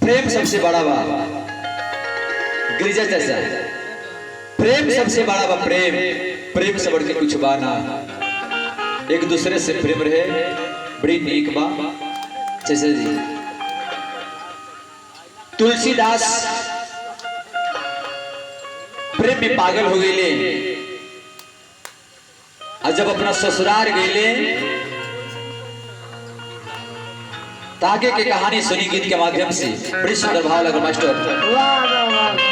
प्रेम सबसे बड़ा बा गिरिजा चाचा, प्रेम सबसे बड़ा बा। प्रेम प्रेम से बढ़ के कुछ बा ना। एक दूसरे से प्रेम रहे बड़ी नीक बा। चाचा जी तुलसीदास प्रेम में पागल हो गए और जब अपना ससुराल गए तागे की कहानी सुनी गीत के माध्यम से। बड़ी सुंदर भाव लगा मास्टर।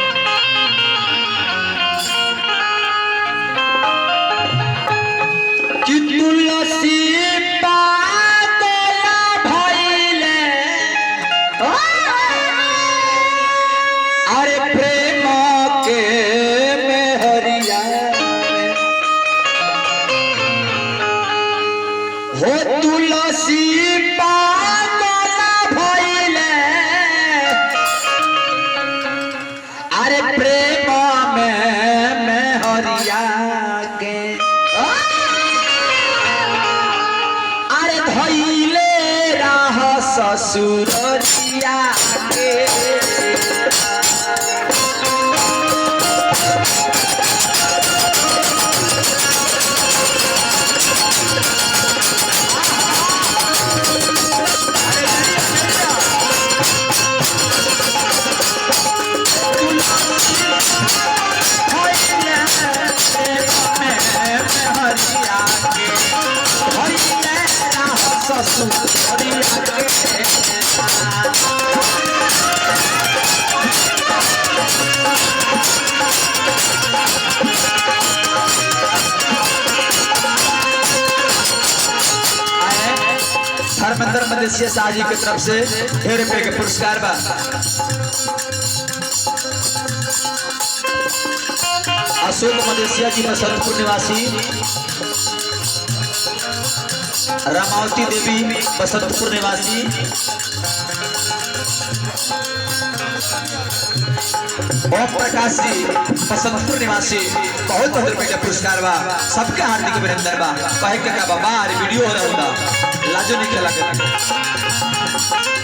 कि तुलसी अरे प्रेम के मेहरिया हो तुलसी पागल भइले अरे प्रेम में मेहरिया के अरे धइले राह ससुरिया के धर्मेंद्र मदेशिया शाह जी की तरफ से 1000 रुपए के पुरस्कार बा। अशोक मदेशिया जी बसंतपुर निवासी, रामावती देवी बसंतपुर निवासी, ओम प्रकाश जी बसंतपुर निवासी, बहुत बहुत रुपए का पुरस्कार बा। सबके हार्दिक अभिनंदन बा। कहे के का बाबा वीडियो हो रहा होता लाजो नहीं खेला कर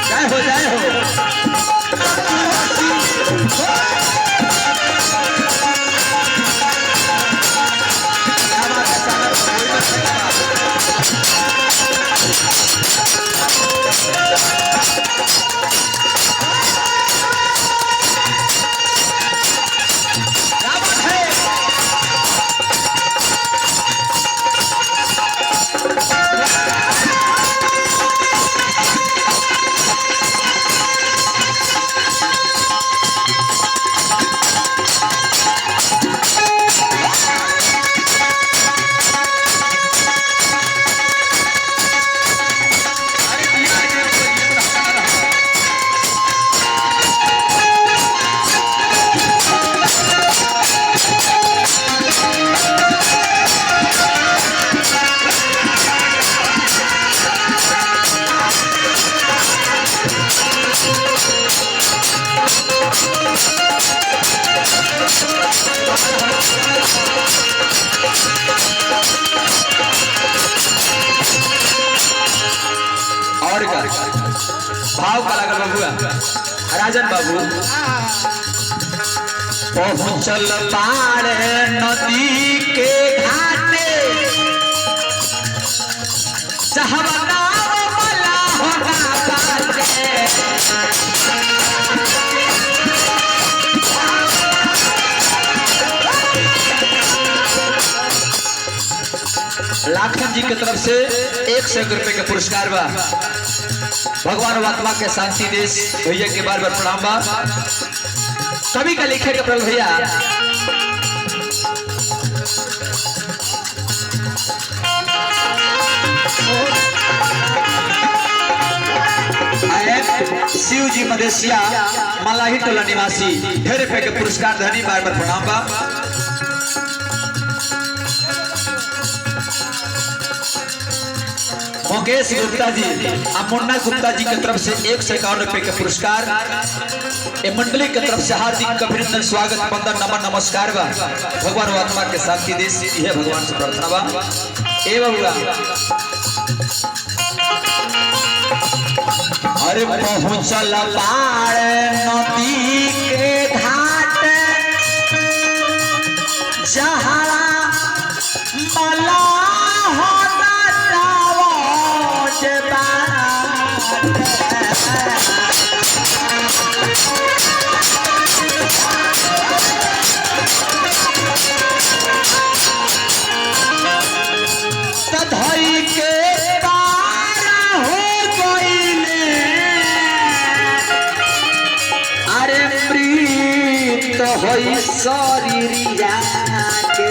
जय हो जय हो। और का भाव का लागल बबुआ राजन बाबू पहुंचल पार नदी के घाटे चाहवाना वाला होना बाटे लाखन जी की तरफ से 100 रुपए का पुरस्कार बा। भगवान आत्मा के शांति देश भैया के बार बार प्रणाम बा। कवि का लिखे के प्रभु भैया शिव जी मदेशिया मलाही टोला निवासी 1000 रुपए के पुरस्कार धनी बार बार प्रणाम बा। मुकेश गुप्ता जी और मुन्ना गुप्ता जी की तरफ से 151 रुपए के पुरस्कार। मंडली की तरफ से हार्दिक अभिनंदन स्वागत वंदन नमन नमस्कार बा। भगवान आत्मा के शांति देश यह भगवान से प्रार्थना बा। ए बबुआ अरे पहुँचल बाड़ नदी के घाट जहाँ मला धई के पार हो गईले अरे मृत होई शरीरिया के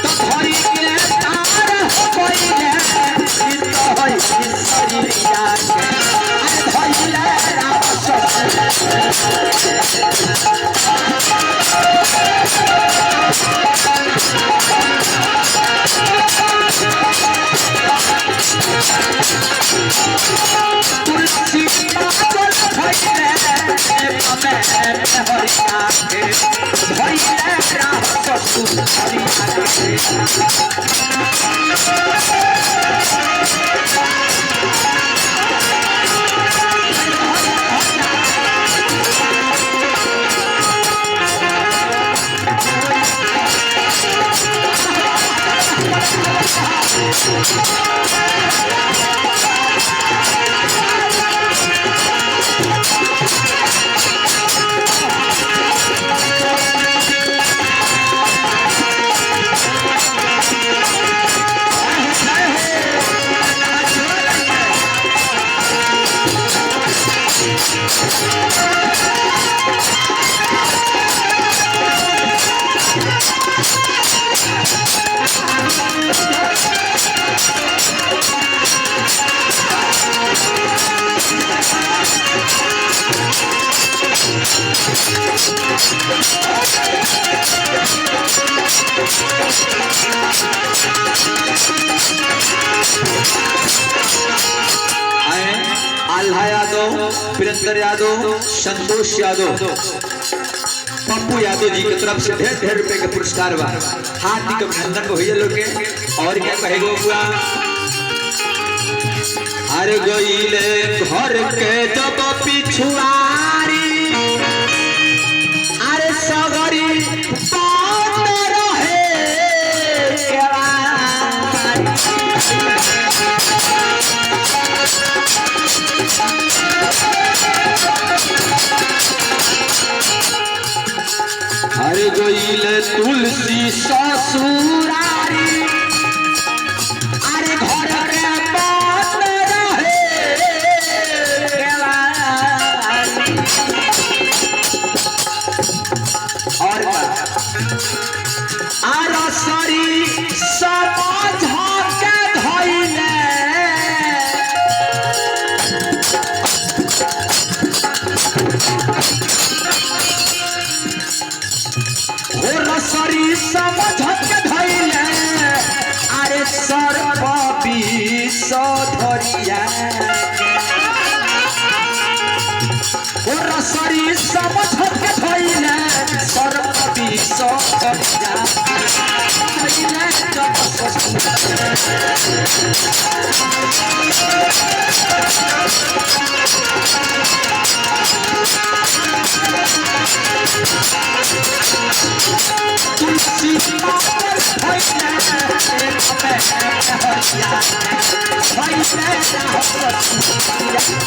धई के पार हो गईले मृत होई शरीरिया के अरे धईले राम तुलसी पागल भइले हमें हरिया के भइले राम ससुर हरिया आल्हा यादव, वीरेंद्र यादव, संतोष यादव, पप्पू यादव जी की तरफ से ढेर ढेर रुपए के पुरस्कार बा। हार्दिक अभिनंदन को भैया लोग के। और क्या कहेगा बुआ? अरे गईले घर के जब पिछुआरी अरे सगरी बात रहे अरे गईले तुलसी ससुरारी अरे घर के बात रहे और आरसरी समझ के धइले रसरी समझ के धइले अरे सर्प विष धरिया रसरी समझ के धइले सर्प विष धरिया धइले जब तुलसी पागल भइले हमें हरिया भइले राम ससुर